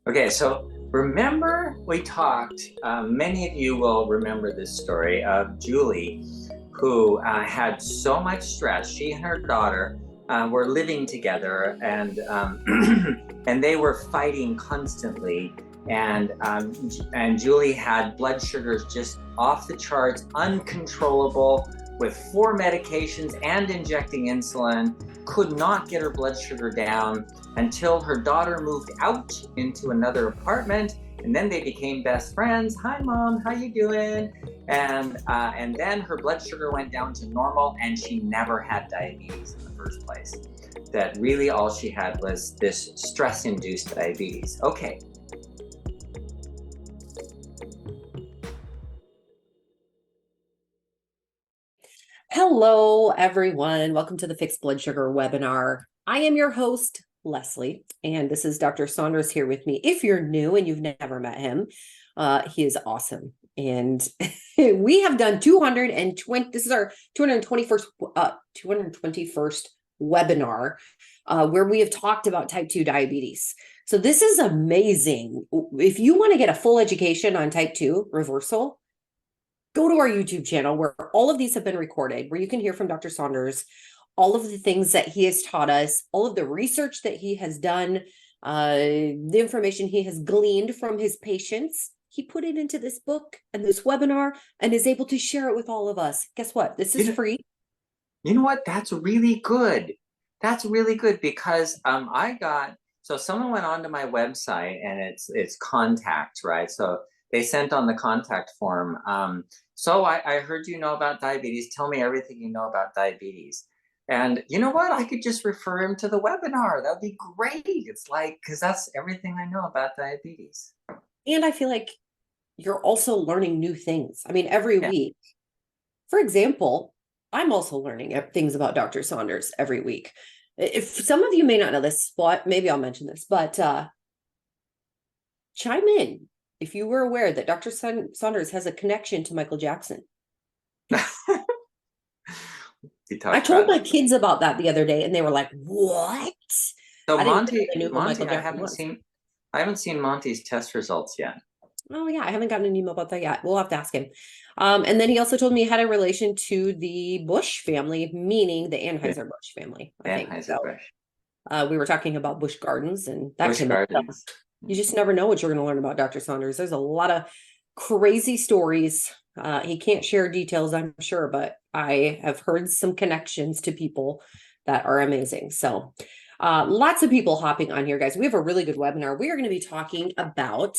Okay, so remember we talked, many of you will remember this story of Julie, who had so much stress. She and her daughter were living together, and and they were fighting constantly. And Julie had blood sugars just off the charts, uncontrollable, with 4 medications and injecting insulin, could not get her blood sugar down until her daughter moved out into another apartment, and then they became best friends. Hi mom, how you doing? And then her blood sugar went down to normal, and she never had diabetes in the first place. That really all she had was this stress induced diabetes. Okay. Hello, everyone. Welcome to the Fixed Blood Sugar webinar. I am your host, Leslie, and this is Dr. Saunders here with me. If you're new and you've never met him, he is awesome. And we have done 220, this is our 221st webinar, where we have talked about type 2 diabetes. So this is amazing. If you want to get a full education on type 2 reversal, go to our YouTube channel where all of these have been recorded, where you can hear from Dr. Saunders, all of the things that he has taught us, all of the research that he has done, the information he has gleaned from his patients. He put it into this book and this webinar and is able to share it with all of us. Guess what? This is free. You know what? That's really good. That's really good because so someone went onto my website, and it's contact, right? So they sent on the contact form. So I heard you know about diabetes. Tell me everything you know about diabetes. And you know what? I could just refer him to the webinar. That'd be great. It's like, because that's everything I know about diabetes. And I feel like you're also learning new things. I mean, every week. For example, I'm also learning things about Dr. Saunders every week. If some of you may not know this, but maybe I'll mention this, but chime in if you were aware that Dr. Saunders has a connection to Michael Jackson. I told my kids about that the other day, and they were like, "What?" So Monty, I haven't seen Monty's test results yet. Oh yeah, I haven't gotten an email about that yet. We'll have to ask him. And then he also told me he had a relation to the Bush family, meaning the Anheuser-Busch family, I think. So, we were talking about Busch Gardens, and that came up. You just never know what you're going to learn about Dr. Saunders. There's a lot of crazy stories. He can't share details, I'm sure, but I have heard some connections to people that are amazing. So lots of people hopping on here, guys. We have a really good webinar. We are going to be talking about,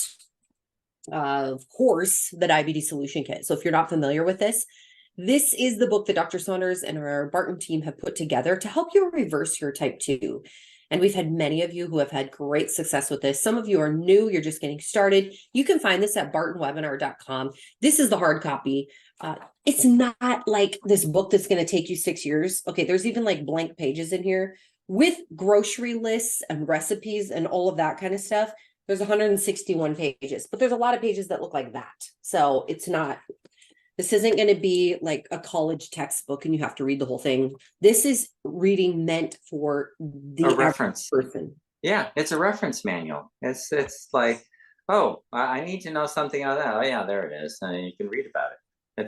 of course, the Diabetes Solution Kit. So if you're not familiar with this is the book that Dr. Saunders and our Barton team have put together to help you reverse your type 2. And we've had many of you who have had great success with this. Some of you are new, you're just getting started. You can find this at bartonwebinar.com. This is the hard copy. It's not like this book that's going to take you 6 years. Okay, there's even like blank pages in here with grocery lists and recipes and all of that kind of stuff. There's 161 pages, but there's a lot of pages that look like that. So this isn't going to be like a college textbook and you have to read the whole thing. This is reading meant for the reference person. Yeah, it's a reference manual. It's like, oh, I need to know something about that. Oh yeah, there it is. And you can read about it.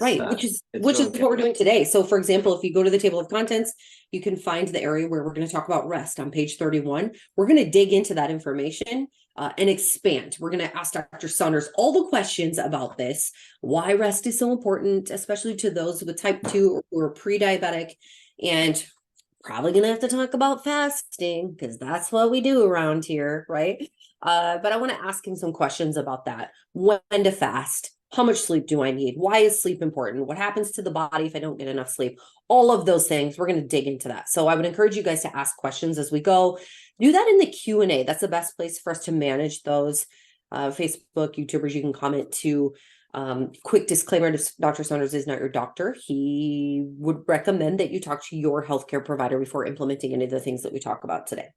Right, which is what we're doing today. So for example, if you go to the table of contents, you can find the area where we're going to talk about rest on page 31. We're going to dig into that information and expand. We're going to ask Dr. Saunders all the questions about this, why rest is so important, especially to those with type 2 or pre-diabetic, and probably going to have to talk about fasting because that's what we do around here, right? But I want to ask him some questions about that. When to fast? How much sleep do I need? Why is sleep important? What happens to the body if I don't get enough sleep? All of those things, we're going to dig into that. So I would encourage you guys to ask questions as we go. Do that in the Q&A. That's the best place for us to manage those. Facebook, YouTubers, you can comment too. Quick disclaimer, Dr. Saunders is not your doctor. He would recommend that you talk to your healthcare provider before implementing any of the things that we talk about today.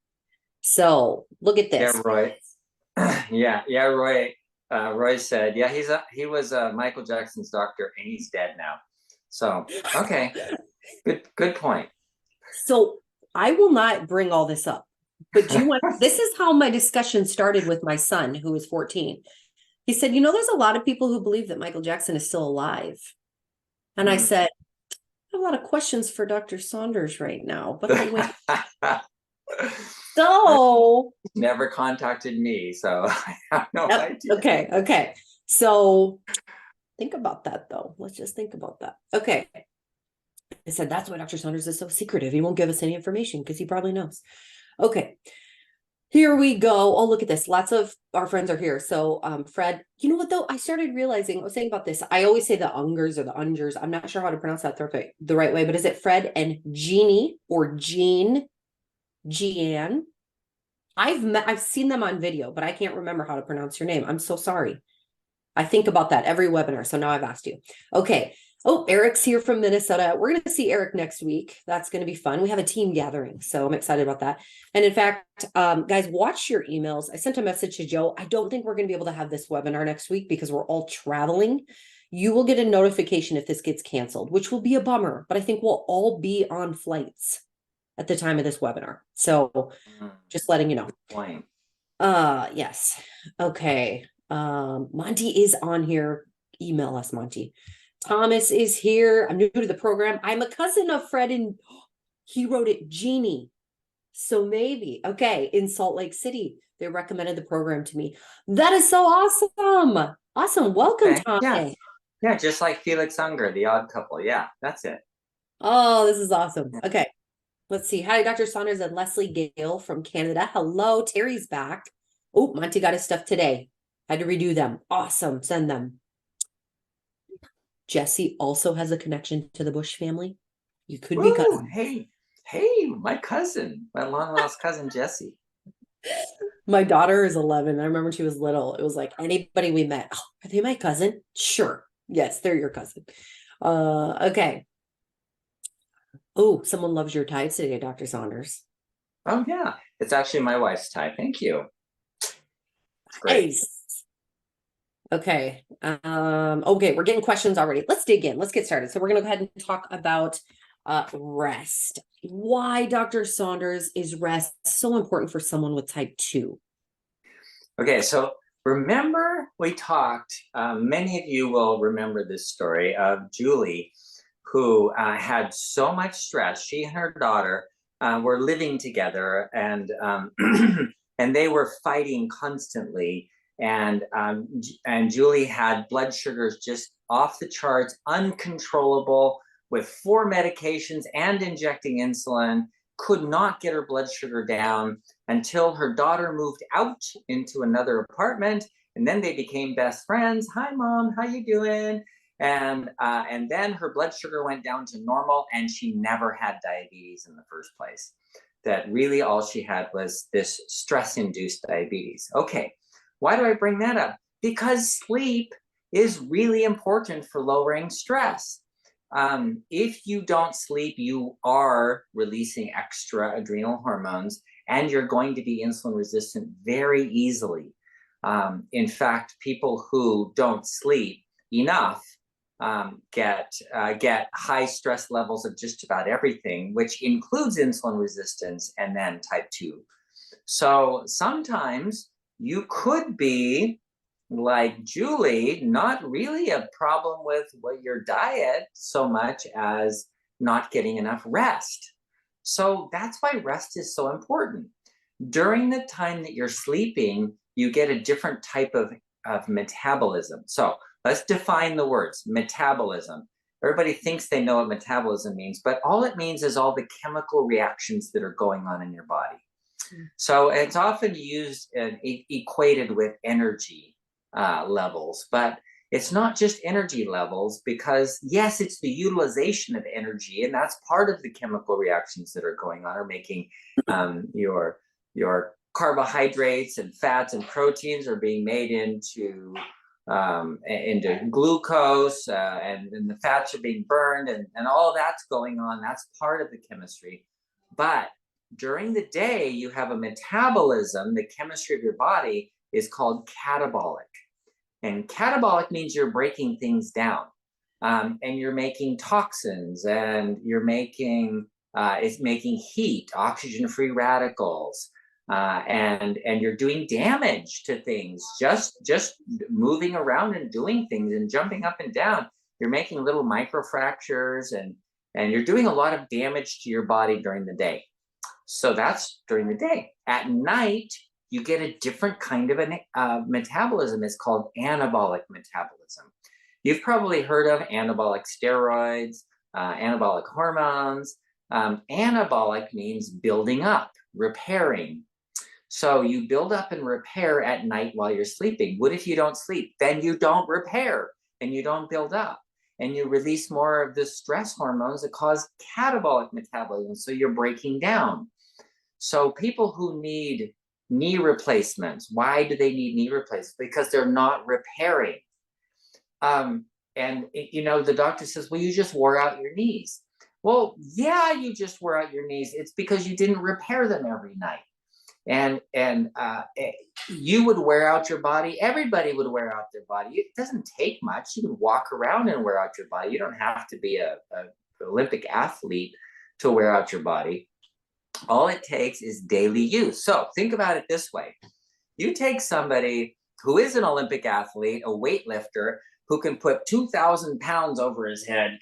So look at this. Yeah, Roy. Yeah, Roy. Roy said, yeah, he was Michael Jackson's doctor, and he's dead now. So, okay, good point. So I will not bring all this up But do you want, this is how my discussion started with my son, who was 14. He said, you know, there's a lot of people who believe that Michael Jackson is still alive. And I said, I have a lot of questions for Dr. Saunders right now, but I'll wait. So never contacted me, so I have no idea. Okay. So think about that though. Let's just think about that. Okay. I said, that's why Dr. Saunders is so secretive. He won't give us any information because he probably knows. Okay. Here we go. Oh, look at this. Lots of our friends are here. So, Fred, you know what though? I started realizing, I was saying about this. I always say the Ungers or the Ungers. I'm not sure how to pronounce that the right way, but is it Fred and Jeannie or Jean? I've seen them on video, but I can't remember how to pronounce your name. I'm so sorry. I think about that every webinar. So now I've asked you. Okay. Oh, Eric's here from Minnesota. We're going to see Eric next week. That's going to be fun. We have a team gathering, so I'm excited about that. And in fact, guys, watch your emails. I sent a message to Joe. I don't think we're going to be able to have this webinar next week because we're all traveling. You will get a notification if this gets canceled, which will be a bummer, but I think we'll all be on flights at the time of this webinar. So just letting you know. Fine. Yes. Okay. Monty is on here. Email us, Monty. Thomas is here. I'm new to the program. I'm a cousin of Fred, and he wrote it Jeannie. So maybe, okay, in Salt Lake City, they recommended the program to me. That is so awesome. Awesome. Welcome, Okay. Thomas. Yeah, just like Felix Unger, The Odd Couple. Yeah, that's it. Oh, this is awesome. Okay. Let's see. Hi, Dr. Saunders and Leslie Gale from Canada. Hello, Terry's back. Oh, Monty got his stuff today. Had to redo them. Awesome. Send them. Jesse also has a connection to the Bush family. You could be cousins. Hey, my cousin, my long lost cousin Jesse. My daughter is 11. I remember when she was little. It was like anybody we met. Oh, are they my cousin? Sure. Yes, they're your cousin. Okay. Oh, someone loves your tie today, Dr. Saunders. Oh yeah, it's actually my wife's tie. Thank you. It's great. Nice. Okay. Okay, we're getting questions already. Let's dig in. Let's get started. So we're going to go ahead and talk about rest. Why, Dr. Saunders, is rest so important for someone with type 2? Okay, so remember we talked, many of you will remember this story of Julie, who had so much stress. She and her daughter were living together, and and they were fighting constantly. And Julie had blood sugars just off the charts, uncontrollable, with 4 medications and injecting insulin, could not get her blood sugar down until her daughter moved out into another apartment. And then they became best friends. Hi, Mom, how you doing? And then her blood sugar went down to normal, and she never had diabetes in the first place. That really all she had was this stress-induced diabetes. Okay. Why do I bring that up? Because sleep is really important for lowering stress. If you don't sleep, you are releasing extra adrenal hormones, and you're going to be insulin resistant very easily. In fact, people who don't sleep enough get high stress levels of just about everything, which includes insulin resistance and then type 2. So sometimes you could be like Julie, not really a problem with your diet so much as not getting enough rest. So that's why rest is so important. During the time that you're sleeping, you get a different type of metabolism. So let's define the words metabolism. Everybody thinks they know what metabolism means, but all it means is all the chemical reactions that are going on in your body. So it's often used and equated with energy levels, but it's not just energy levels, because yes, it's the utilization of energy, and that's part of the chemical reactions that are going on, are making your carbohydrates and fats and proteins are being made into glucose, and the fats are being burned, and all that's going on. That's part of the chemistry. But during the day, you have a metabolism. The chemistry of your body is called catabolic. And catabolic means you're breaking things down, and you're making toxins, and you're making, it's making heat, oxygen-free radicals, and you're doing damage to things, just moving around and doing things and jumping up and down. You're making little microfractures, and you're doing a lot of damage to your body during the day. So that's during the day. At night, you get a different kind of a metabolism. It's called anabolic metabolism. You've probably heard of anabolic steroids, anabolic hormones. Anabolic means building up, repairing. So you build up and repair at night while you're sleeping. What if you don't sleep? Then you don't repair and you don't build up, and you release more of the stress hormones that cause catabolic metabolism. So you're breaking down. So people who need knee replacements, why do they need knee replacements? Because they're not repairing. And the doctor says, well, you just wore out your knees. Well, yeah, you just wore out your knees. It's because you didn't repair them every night. And you would wear out your body. Everybody would wear out their body. It doesn't take much. You can walk around and wear out your body. You don't have to be an Olympic athlete to wear out your body. All it takes is daily use. So think about it this way. You take somebody who is an Olympic athlete, a weightlifter, who can put 2,000 pounds over his head,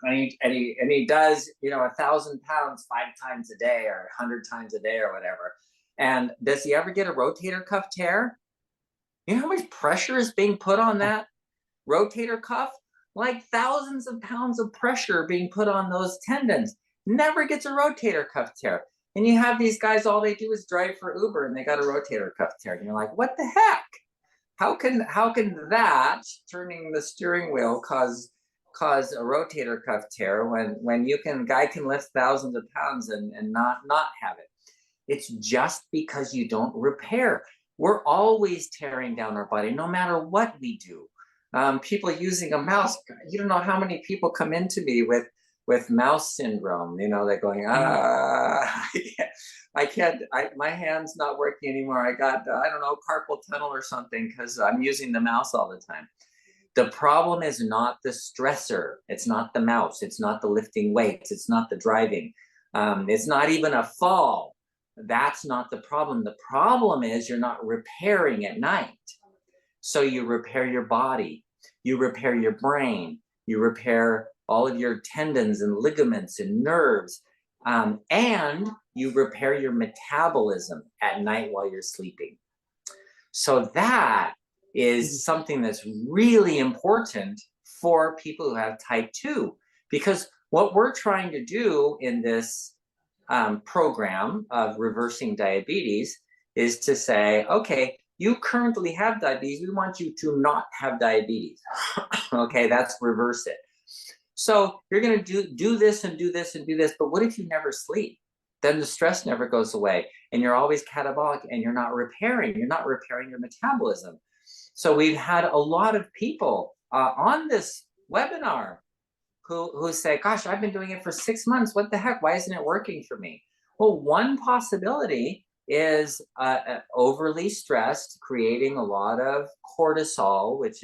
and he does 1,000 pounds 5 times a day or 100 times a day or whatever. And does he ever get a rotator cuff tear? You know how much pressure is being put on that rotator cuff? Like thousands of pounds of pressure being put on those tendons. Never gets a rotator cuff tear. And you have these guys, all they do is drive for Uber and they got a rotator cuff tear. And you're like, what the heck? How can that, turning the steering wheel, cause a rotator cuff tear when guy can lift thousands of pounds and not have it? It's just because you don't repair. We're always tearing down our body, no matter what we do. People using a mouse, you don't know how many people come into me with mouse syndrome. They're going, I can't, my hand's not working anymore. I got, I don't know, carpal tunnel or something because I'm using the mouse all the time. The problem is not the stressor. It's not the mouse. It's not the lifting weights. It's not the driving. It's not even a fall. That's not the problem. The problem is you're not repairing at night. So you repair your body, you repair your brain, you repair all of your tendons and ligaments and nerves, and you repair your metabolism at night while you're sleeping. So that is something that's really important for people who have type 2, because what we're trying to do in this program of reversing diabetes is to say, okay, you currently have diabetes. We want you to not have diabetes. Okay, that's reverse it. So you're going to do this and do this and do this. But what if you never sleep? Then the stress never goes away and you're always catabolic and you're not repairing. You're not repairing your metabolism. So we've had a lot of people on this webinar who say, gosh, I've been doing it for 6 months. What the heck? Why isn't it working for me? Well, one possibility is overly stressed, creating a lot of cortisol, which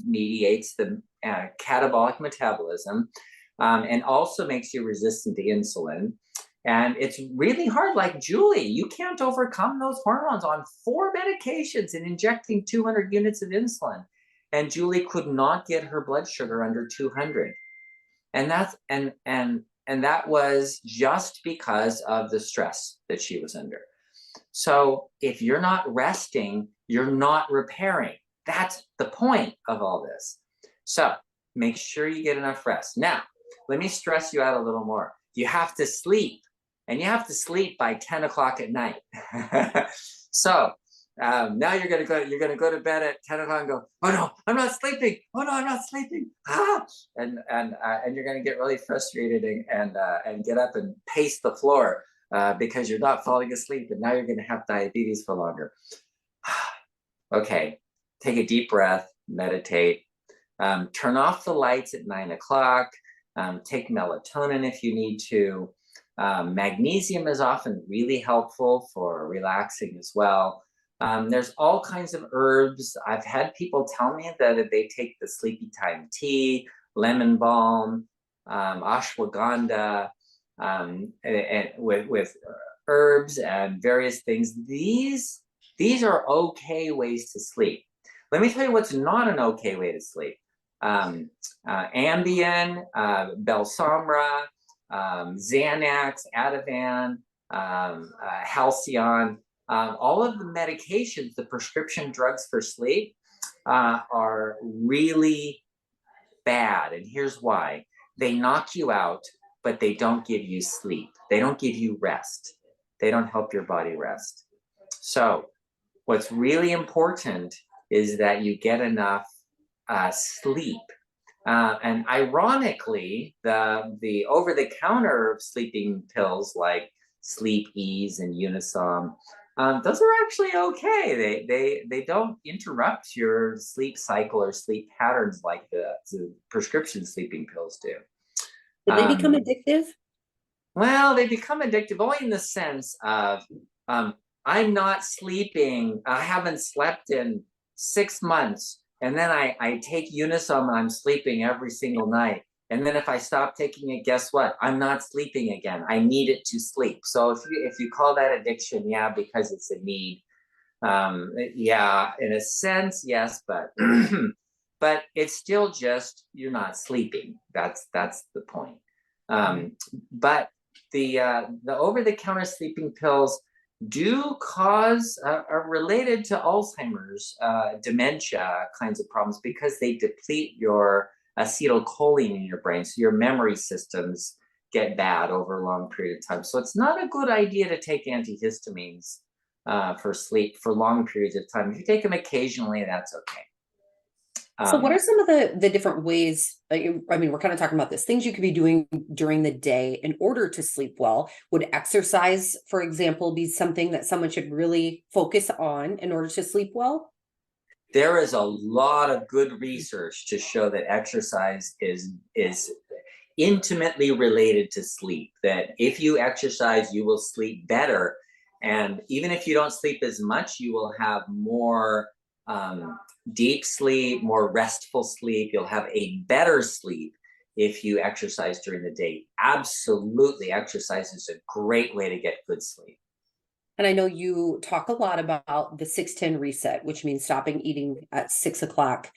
mediates the catabolic metabolism, and also makes you resistant to insulin. And it's really hard. Like Julie, you can't overcome those hormones on 4 medications and injecting 200 units of insulin. And Julie could not get her blood sugar under 200. And that was just because of the stress that she was under. So if you're not resting, you're not repairing. That's the point of all this. So make sure you get enough rest. Now, let me stress you out a little more. You have to sleep, and you have to sleep by 10 o'clock at night. So now you're gonna go to bed at 10 o'clock and go, oh no, I'm not sleeping. Oh no, I'm not sleeping. And you're gonna get really frustrated and get up and pace the floor because you're not falling asleep, and now you're gonna have diabetes for longer. Okay, take a deep breath, meditate, turn off the lights at 9 o'clock, take melatonin if you need to. Magnesium is often really helpful for relaxing as well. There's all kinds of herbs. I've had people tell me that they take the sleepy time tea, lemon balm, ashwagandha, and with herbs and various things. These are okay ways to sleep. Let me tell you what's not an okay way to sleep. Ambien, Belsomra, Xanax, Ativan, Halcyon, all of the medications, the prescription drugs for sleep, are really bad. And here's why. They knock you out, but they don't give you sleep. They don't give you rest. They don't help your body rest. So what's really important is that you get enough sleep. And ironically, the over-the-counter sleeping pills like Sleep Ease and Unisom, those are actually okay. They don't interrupt your sleep cycle or sleep patterns like the prescription sleeping pills do. Did they become addictive? Well, they become addictive only in the sense of I'm not sleeping. I haven't slept in 6 months. And then I take Unisom and I'm sleeping every single night. And then if I stop taking it, guess what? I'm not sleeping again. I need it to sleep. So if you call that addiction, yeah, because it's a need. Yeah, in a sense, yes, but but it's still just you're not sleeping. That's the point. But the over-the-counter sleeping pills do cause are related to Alzheimer's, dementia kinds of problems because they deplete your acetylcholine in your brain, so your memory systems get bad over a long period of time. So it's not a good idea to take antihistamines for sleep for long periods of time. If you take them occasionally, that's okay. So what are some of the different ways, I mean, we're kind of talking about this, things you could be doing during the day in order to sleep well? Would exercise, for example, be something that someone should really focus on in order to sleep well? There is a lot of good research to show that exercise is intimately related to sleep, that if you exercise, you will sleep better. And even if you don't sleep as much, you will have more deep sleep, more restful sleep. You'll have a better sleep if you exercise during the day. Absolutely, exercise is a great way to get good sleep. And I know you talk a lot about the 6-10 reset, which means stopping eating at 6 o'clock.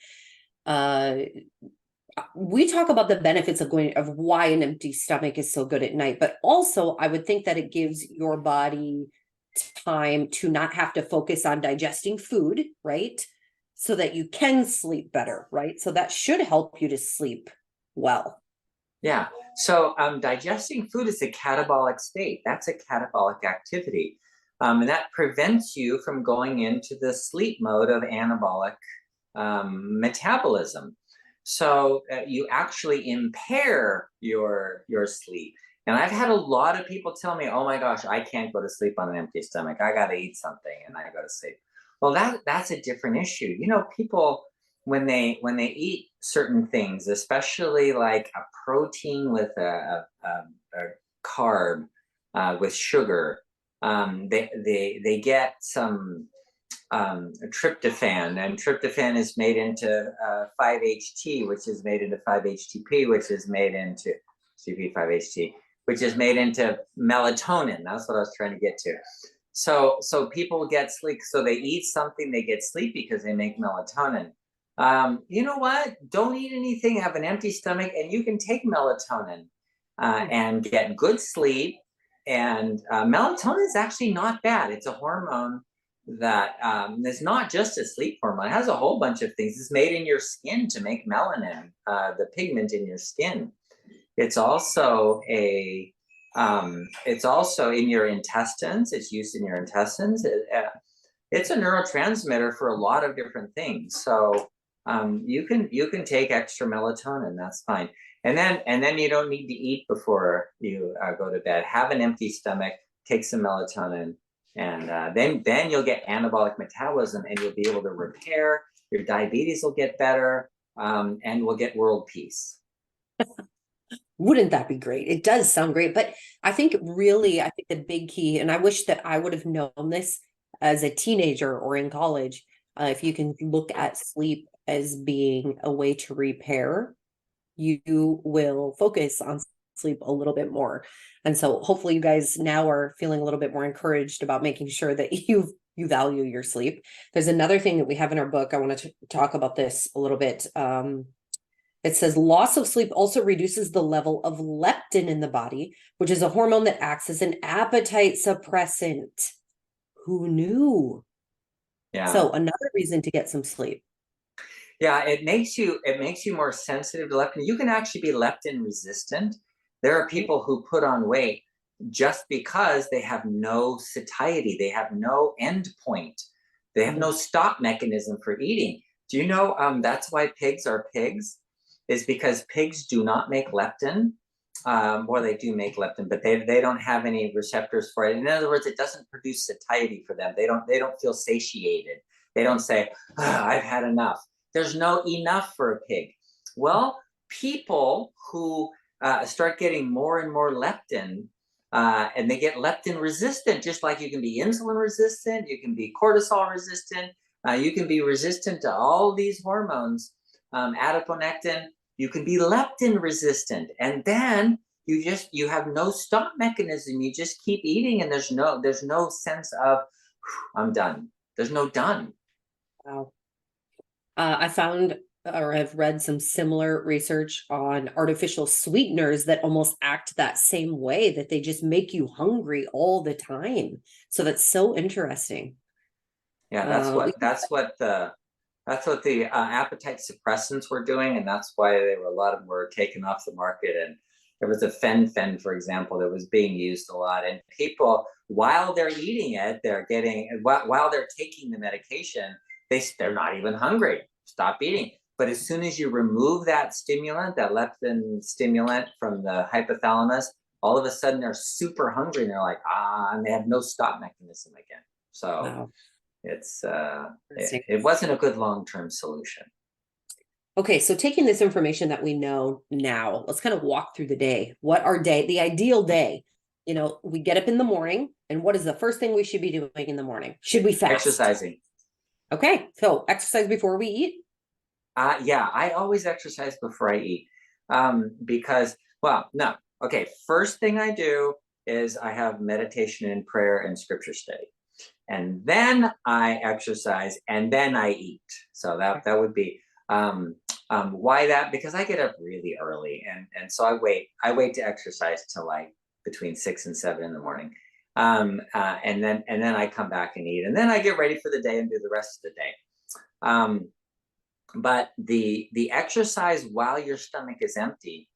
We talk about the benefits of why an empty stomach is so good at night, but also I would think that it gives your body time to not have to focus on digesting food, right? So that you can sleep better, right? So that should help you to sleep well. Yeah. So digesting food is a catabolic state. That's a catabolic activity. And that prevents you from going into the sleep mode of anabolic metabolism. So you actually impair your sleep. And I've had a lot of people tell me, oh my gosh, I can't go to sleep on an empty stomach. I got to eat something and I go to sleep. Well, that's a different issue. You know, people, when they eat certain things, especially like a protein with a carb with sugar, they get some tryptophan, and tryptophan is made into 5-HT, which is made into 5-HTP, which is made into CP5-HT, which is made into melatonin. That's what I was trying to get to. So people get sleep. So they eat something, they get sleepy because they make melatonin. You know what? Don't eat anything, have an empty stomach, and you can take melatonin and get good sleep. And melatonin is actually not bad. It's a hormone that is not just a sleep hormone. It has a whole bunch of things. It's made in your skin to make melanin, the pigment in your skin. It's also it's also in your intestines. It's used in your intestines. It's a neurotransmitter for a lot of different things. So you can take extra melatonin. That's fine. And then you don't need to eat before you go to bed. Have an empty stomach. Take some melatonin. And then you'll get anabolic metabolism and you'll be able to repair. Your diabetes will get better, and we'll get world peace. Wouldn't that be great? It does sound great, but I think the big key, and I wish that I would have known this as a teenager or in college, if you can look at sleep as being a way to repair, you will focus on sleep a little bit more. And so hopefully you guys now are feeling a little bit more encouraged about making sure that you value your sleep. There's another thing that we have in our book. I want to talk about this a little bit. It says loss of sleep also reduces the level of leptin in the body, which is a hormone that acts as an appetite suppressant. Who knew? Yeah. So another reason to get some sleep. Yeah, it makes you more sensitive to leptin. You can actually be leptin resistant. There are people who put on weight just because they have no satiety, they have no end point, they have no stop mechanism for eating. Do you know that's why pigs are pigs? Is because pigs do not make leptin. Or they do make leptin, but they don't have any receptors for it. In other words, it doesn't produce satiety for them. They don't feel satiated. They don't say, oh, I've had enough. There's no enough for a pig. Well, people who start getting more and more leptin, and they get leptin resistant, just like you can be insulin resistant, you can be cortisol resistant, you can be resistant to all these hormones, adiponectin. You can be leptin resistant, and then you have no stop mechanism. You just keep eating, and there's no sense of I'm done. There's no done. Wow. I found or have read some similar research on artificial sweeteners that almost act that same way, that they just make you hungry all the time. So that's so interesting. Yeah, that's what the appetite suppressants were doing, and that's why a lot of them were taken off the market. And there was a fen, for example, that was being used a lot. And people, while they're eating it, while they're taking the medication, they're not even hungry. Stop eating. But as soon as you remove that stimulant, that leptin stimulant from the hypothalamus, all of a sudden they're super hungry, and they're like, and they have no stop mechanism again. So. Wow. It wasn't a good long-term solution. Okay, so taking this information that we know now, let's kind of walk through the day. The ideal day? We get up in the morning, and what is the first thing we should be doing in the morning? Should we fast? Exercising. Okay, so exercise before we eat? Yeah, I always exercise before I eat because, well, no. Okay, first thing I do is I have meditation and prayer and scripture study. And then I exercise, and then I eat. So that would be why that? Because I get up really early, and so I wait to exercise till like between 6 and 7 in the morning, and then I come back and eat, and then I get ready for the day and do the rest of the day. But the exercise while your stomach is empty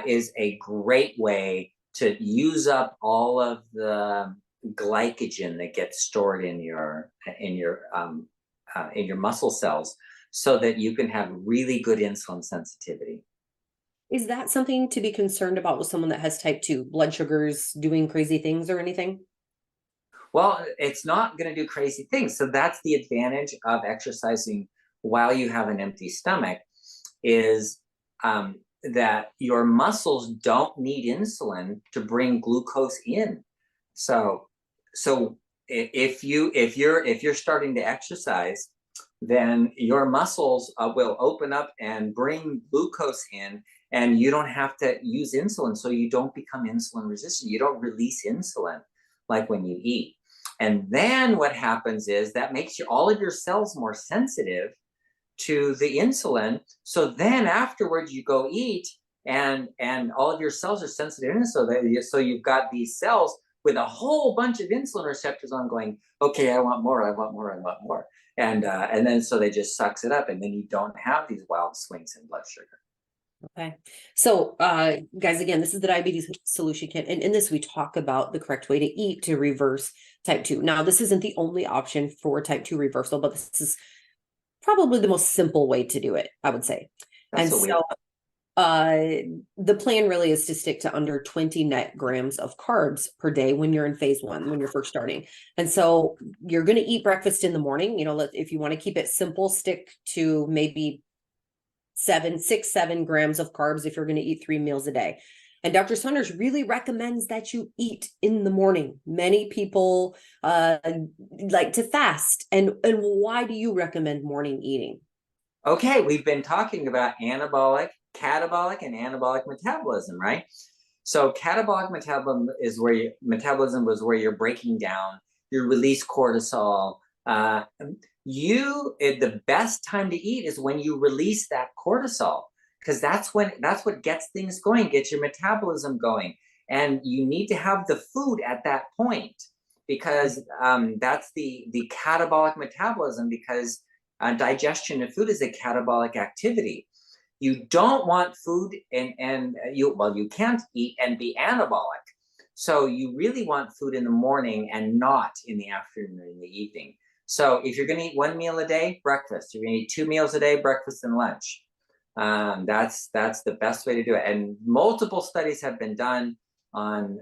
is a great way to use up all of the glycogen that gets stored in your muscle cells, so that you can have really good insulin sensitivity. Is that something to be concerned about with someone that has type 2 blood sugars doing crazy things or anything? Well, it's not going to do crazy things. So that's the advantage of exercising while you have an empty stomach, is that your muscles don't need insulin to bring glucose in. So if you're starting to exercise, then your muscles will open up and bring glucose in, and you don't have to use insulin, so you don't become insulin resistant. You don't release insulin like when you eat. And then what happens is that makes all of your cells more sensitive to the insulin. So then afterwards you go eat, and all of your cells are sensitive, so you've got these cells with a whole bunch of insulin receptors on going, okay, I want more. And then so they just sucks it up, and then you don't have these wild swings in blood sugar. Okay. So guys, again, this is the Diabetes Solution Kit. And in this, we talk about the correct way to eat to reverse type 2. Now, this isn't the only option for type 2 reversal, but this is probably the most simple way to do it, I would say. The plan really is to stick to under 20 net grams of carbs per day when you're in phase 1, when you're first starting. And so you're going to eat breakfast in the morning. If you want to keep it simple, stick to maybe 7 grams of carbs if you're going to eat 3 meals a day. And Dr. Saunders really recommends that you eat in the morning. Many people like to fast. And why do you recommend morning eating? Okay, we've been talking about catabolic and anabolic metabolism, right? So catabolic metabolism was where you're breaking down, you release cortisol. The best time to eat is when you release that cortisol, because that's what gets things going, gets your metabolism going. And you need to have the food at that point, because that's the catabolic metabolism, because digestion of food is a catabolic activity. You don't want food you can't eat and be anabolic. So you really want food in the morning and not in the afternoon or in the evening. So if you're going to eat one meal a day, breakfast. You're going to eat 2 meals a day, breakfast and lunch. That's the best way to do it. And multiple studies have been done on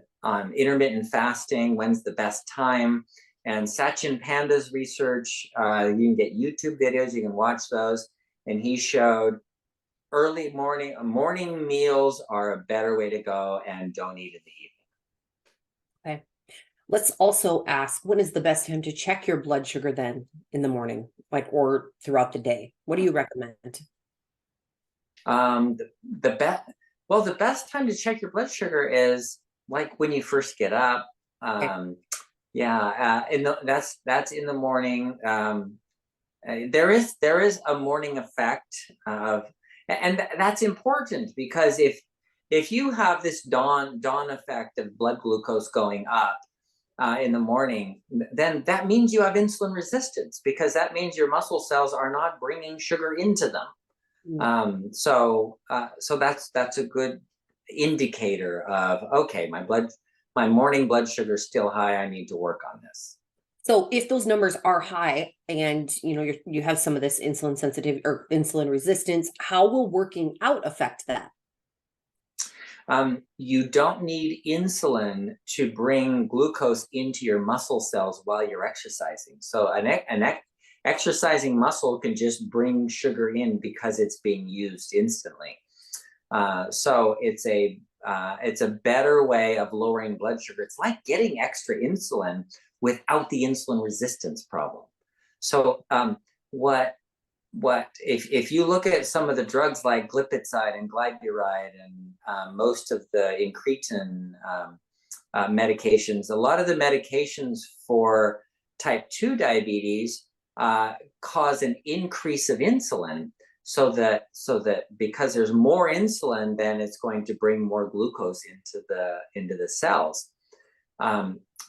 intermittent fasting. When's the best time? And Sachin Panda's research, you can get YouTube videos, you can watch those. And he showed early morning meals are a better way to go, and don't eat in the evening. Okay. Let's also ask, when is the best time to check your blood sugar then in the morning, or throughout the day? What do you recommend? The best time to check your blood sugar is like when you first get up. Okay. That's in the morning. There is a morning effect and that's important, because if you have this dawn effect of blood glucose going up in the morning, then that means you have insulin resistance, because that means your muscle cells are not bringing sugar into them. So that's a good indicator of, okay, my morning blood sugar is still high. I need to work on this. So if those numbers are high and you have some of this insulin sensitivity or insulin resistance, how will working out affect that? You don't need insulin to bring glucose into your muscle cells while you're exercising. So an exercising muscle can just bring sugar in because it's being used instantly. So it's a better way of lowering blood sugar. It's like getting extra insulin without the insulin resistance problem. So if you look at some of the drugs like glipizide and glyburide and most of the incretin medications, a lot of the medications for type 2 diabetes cause an increase of insulin, so that because there's more insulin, then it's going to bring more glucose into the cells.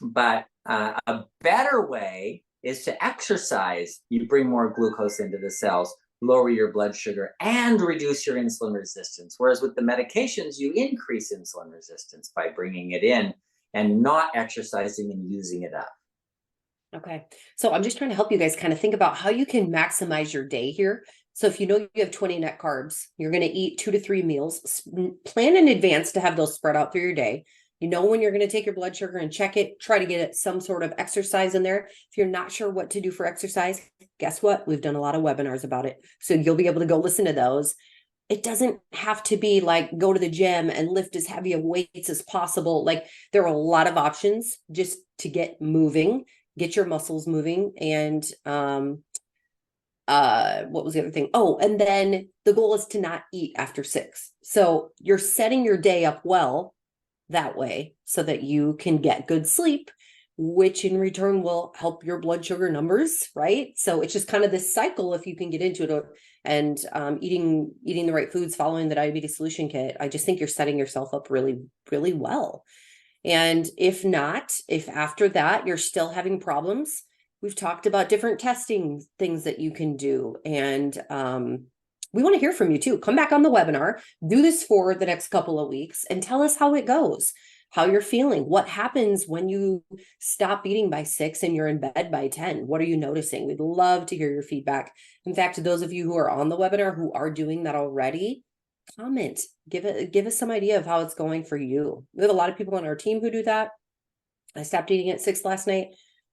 But a better way is to exercise. You bring more glucose into the cells, lower your blood sugar, and reduce your insulin resistance. Whereas with the medications, you increase insulin resistance by bringing it in and not exercising and using it up. Okay. So I'm just trying to help you guys kind of think about how you can maximize your day here. So if you know you have 20 net carbs, you're going to eat 2 to 3 meals, plan in advance to have those spread out through your day. You know when you're going to take your blood sugar and check it, try to get some sort of exercise in there. If you're not sure what to do for exercise, guess what? We've done a lot of webinars about it. So you'll be able to go listen to those. It doesn't have to be like go to the gym and lift as heavy of weights as possible. Like there are a lot of options just to get moving, get your muscles moving. And what was the other thing? Oh, and then the goal is to not eat after 6. So you're setting your day up well that way so that you can get good sleep, which in return will help your blood sugar numbers, right? So it's just kind of this cycle if you can get into it. And eating the right foods, following the diabetes solution kit, I just think you're setting yourself up really, really well. And if after that you're still having problems, we've talked about different testing things that you can do. And we want to hear from you too. Come back on the webinar, do this for the next couple of weeks and tell us how it goes, how you're feeling, what happens when you stop eating by 6 and you're in bed by 10. What are you noticing? We'd love to hear your feedback. In fact, to those of you who are on the webinar who are doing that already, comment, give us some idea of how it's going for you. We have a lot of people on our team who do that. I stopped eating at 6 last night.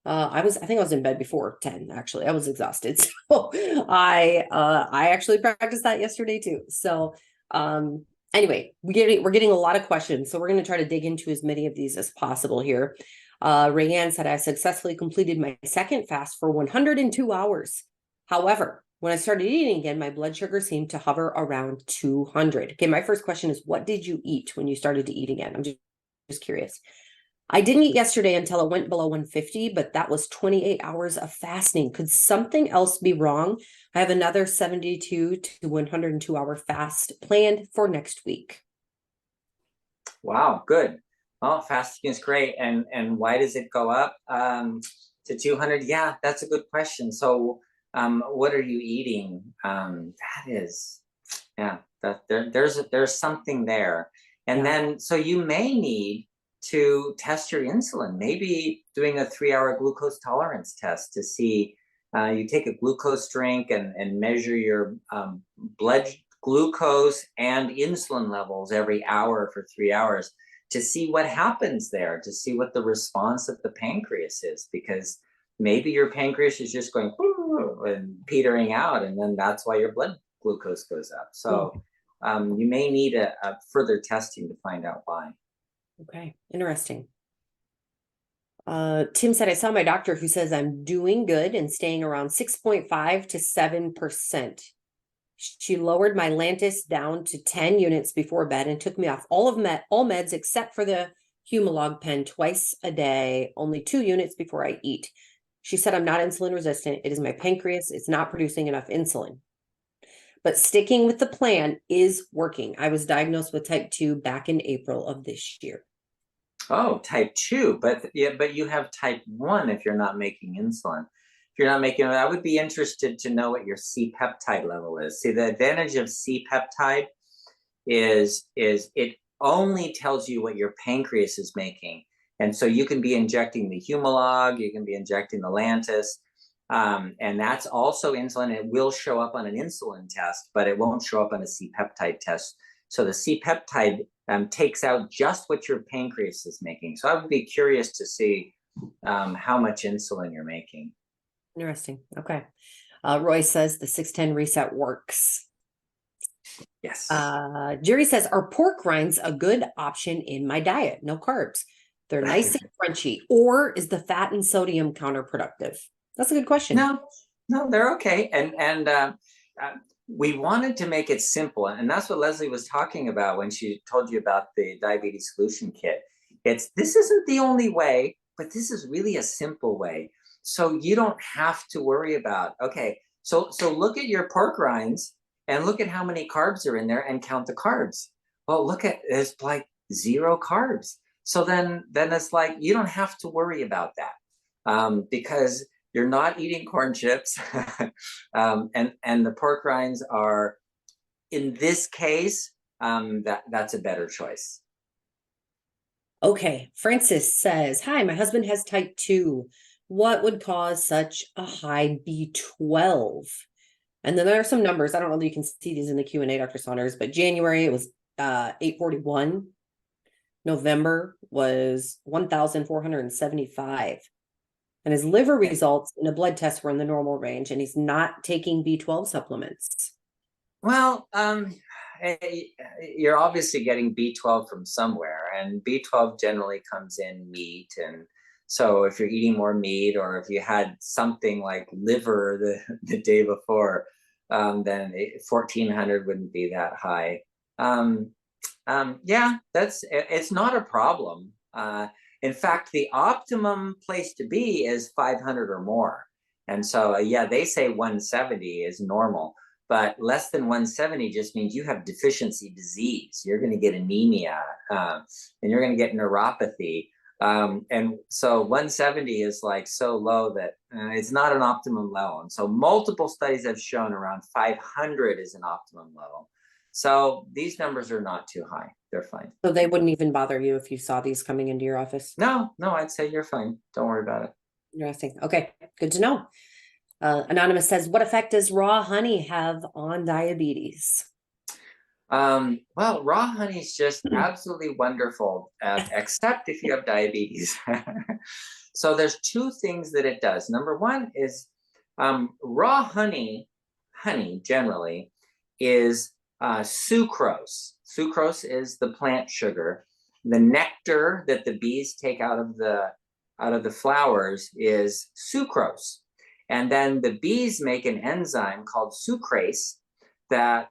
I think I was in bed before 10, actually. I was exhausted. So I actually practiced that yesterday too. So anyway, we're getting a lot of questions. So we're going to try to dig into as many of these as possible here. Rayanne said, I successfully completed my second fast for 102 hours. However, When I started eating again, my blood sugar seemed to hover around 200. Okay, my first question is, what did you eat when you started to eat again? I'm just curious. I didn't eat yesterday until it went below 150, but that was 28 hours of fasting. Could something else be wrong? I have another 72 to 102 hour fast planned for next week. Wow, good. Oh, fasting is great. And why does it go up to 200? Yeah, that's a good question. So what are you eating? There's something there. And then, so you may need to test your insulin, maybe doing a 3-hour glucose tolerance test to see, you take a glucose drink and measure your blood glucose and insulin levels every hour for 3 hours to see what happens there, to see what the response of the pancreas is, because maybe your pancreas is just going and petering out, and then that's why your blood glucose goes up. So you may need a further testing to find out why. Okay, interesting. Tim said, I saw my doctor who says I'm doing good and staying around 6.5 to 7%. She lowered my Lantus down to 10 units before bed and took me off all meds except for the Humalog pen twice a day, only 2 units before I eat. She said I'm not insulin resistant. It is my pancreas. It's not producing enough insulin. But sticking with the plan is working. I was diagnosed with type 2 back in April of this year. Oh, type 2, but you have type 1 if you're not making insulin. If you're not making it, I would be interested to know what your C-peptide level is. See, the advantage of C-peptide is it only tells you what your pancreas is making. And so you can be injecting the Humalog, you can be injecting the Lantus, and that's also insulin. It will show up on an insulin test, but it won't show up on a C-peptide test. So the C-peptide takes out just what your pancreas is making. So I would be curious to see how much insulin you're making. Interesting. Okay. Roy says the 610 reset works. Yes. Jerry says, are pork rinds a good option in my diet? No carbs. They're nice and crunchy. Or is the fat and sodium counterproductive? That's a good question. No, they're okay. And we wanted to make it simple. And that's what Leslie was talking about when she told you about the diabetes solution kit. This isn't the only way, but this is really a simple way. So you don't have to worry about, okay, so look at your pork rinds and look at how many carbs are in there and count the carbs. Well, look at, it's like 0 carbs. So then it's like, you don't have to worry about that because you're not eating corn chips. And the pork rinds are, in this case, that's a better choice. Okay. Francis says, hi, my husband has type 2. What would cause such a high B12? And then there are some numbers. I don't know if you can see these in the Q&A, Dr. Saunders, but January it was 841. November was 1,475. And his liver results in a blood test were in the normal range, and he's not taking B12 supplements. Well, you're obviously getting B12 from somewhere, and B12 generally comes in meat. And so if you're eating more meat, or if you had something like liver the day before, then 1,400 wouldn't be that high. Yeah, it's not a problem. In fact, the optimum place to be is 500 or more. And so, yeah, they say 170 is normal, but less than 170 just means you have deficiency disease. You're going to get anemia, and you're going to get neuropathy. And so 170 is like so low that it's not an optimum level. And so multiple studies have shown around 500 is an optimum level. So these numbers are not too high. They're fine. So they wouldn't even bother you if you saw these coming into your office? No, I'd say you're fine. Don't worry about it. Interesting. Okay, good to know. Anonymous says, what effect does raw honey have on diabetes? Well, raw honey is just absolutely wonderful, except if you have diabetes. So there's 2 things that it does. Number 1 is raw honey generally is sucrose. Sucrose is the plant sugar. The nectar that the bees take out of the flowers is sucrose. And then the bees make an enzyme called sucrase that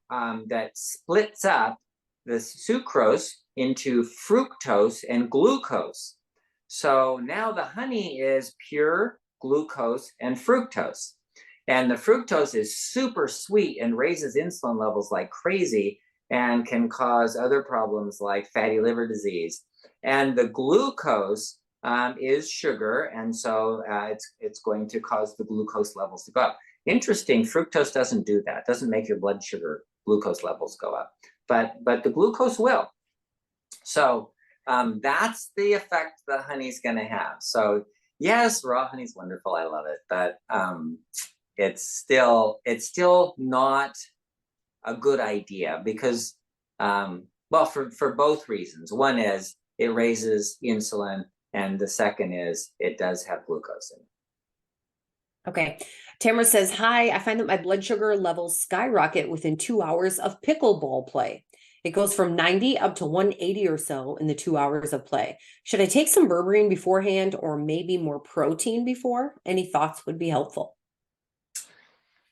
splits up the sucrose into fructose and glucose. So now the honey is pure glucose and fructose. And the fructose is super sweet and raises insulin levels like crazy and can cause other problems like fatty liver disease. And the glucose is sugar, and so it's going to cause the glucose levels to go up. Interesting, fructose doesn't do that. It doesn't make your blood sugar glucose levels go up, but the glucose will. So that's the effect the honey's going to have. So yes, raw honey's wonderful. I love it, but it's still not a good idea because, well, for both reasons. One is it raises insulin, and the second is it does have glucose in it. Okay. Tamara says, hi, I find that my blood sugar levels skyrocket within 2 hours of pickleball play. It goes from 90 up to 180 or so in the 2 hours of play. Should I take some berberine beforehand or maybe more protein before? Any thoughts would be helpful.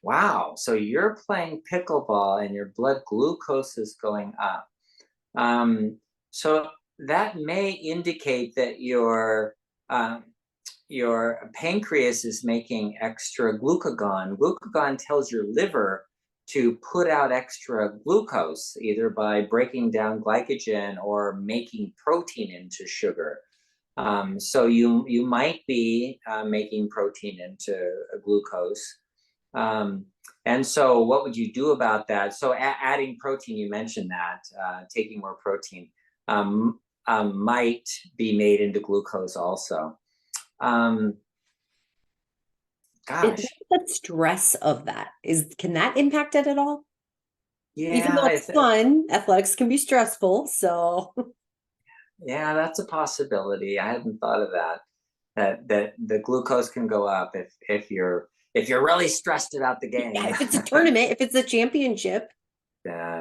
Wow. So you're playing pickleball and your blood glucose is going up. So that may indicate that your pancreas is making extra glucagon. Glucagon tells your liver to put out extra glucose, either by breaking down glycogen or making protein into sugar. So you might be making protein into glucose. And so what would you do about that? So adding protein, you mentioned that, taking more protein might be made into glucose also. Gosh. The stress of that can that impact it at all? Yeah. Even though it's fun, athletics can be stressful. So yeah, that's a possibility. I hadn't thought of that the glucose can go up if you're really stressed about the game. Yeah, if it's a tournament, if it's a championship. Yeah,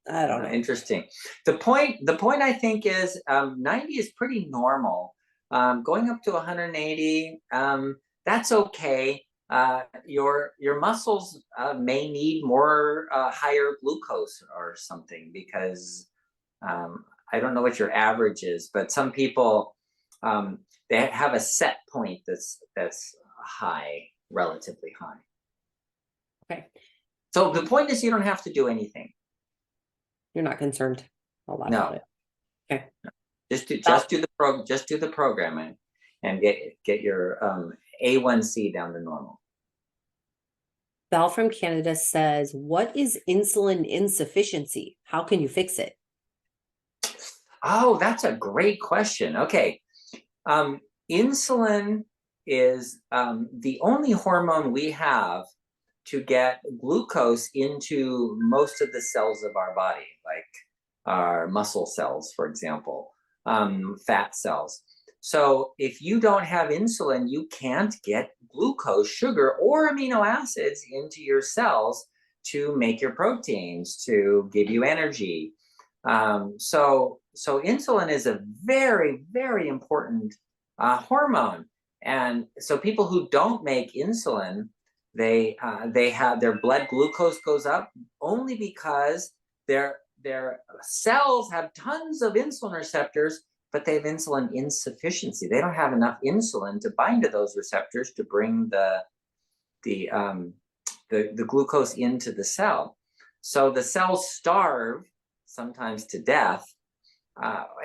I don't know. Interesting. The point I think is 90 is pretty normal. Going up to 180, that's okay. Your muscles may need more higher glucose or something because I don't know what your average is, but some people they have a set point that's high, relatively high. Okay. So the point is you don't have to do anything. You're not concerned a lot about it. Okay. Just do the programming and get your A1C down to normal. Val from Canada says, what is insulin insufficiency? How can you fix it? Oh, that's a great question. Okay. Insulin is the only hormone we have to get glucose into most of the cells of our body, like our muscle cells, for example, fat cells. So if you don't have insulin, you can't get glucose, sugar, or amino acids into your cells to make your proteins, to give you energy. So insulin is a very, very important hormone. And so people who don't make insulin, they have their blood glucose goes up only because their cells have tons of insulin receptors, but they have insulin insufficiency. They don't have enough insulin to bind to those receptors to bring the glucose into the cell. So the cells starve, sometimes to death,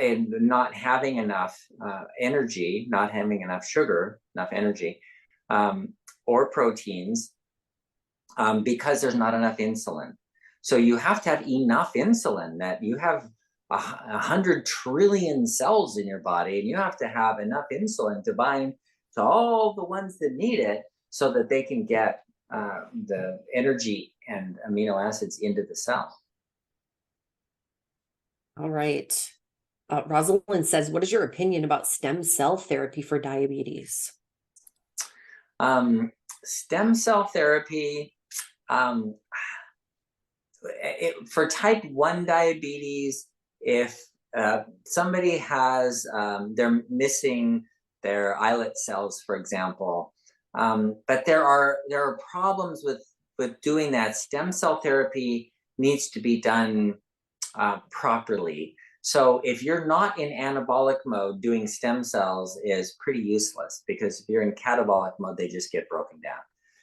and not having enough energy, not having enough sugar, enough energy, or proteins, because there's not enough insulin. So you have to have enough insulin. That you have 100 trillion cells in your body, and you have to have enough insulin to bind to all the ones that need it so that they can get the energy and amino acids into the cell. All right. Rosalind says, what is your opinion about stem cell therapy for diabetes? Stem cell therapy, for type 1 diabetes, if somebody has, they're missing their islet cells, for example, But there are problems with doing that. Stem cell therapy needs to be done properly. So if you're not in anabolic mode, doing stem cells is pretty useless, because if you're in catabolic mode, they just get broken down.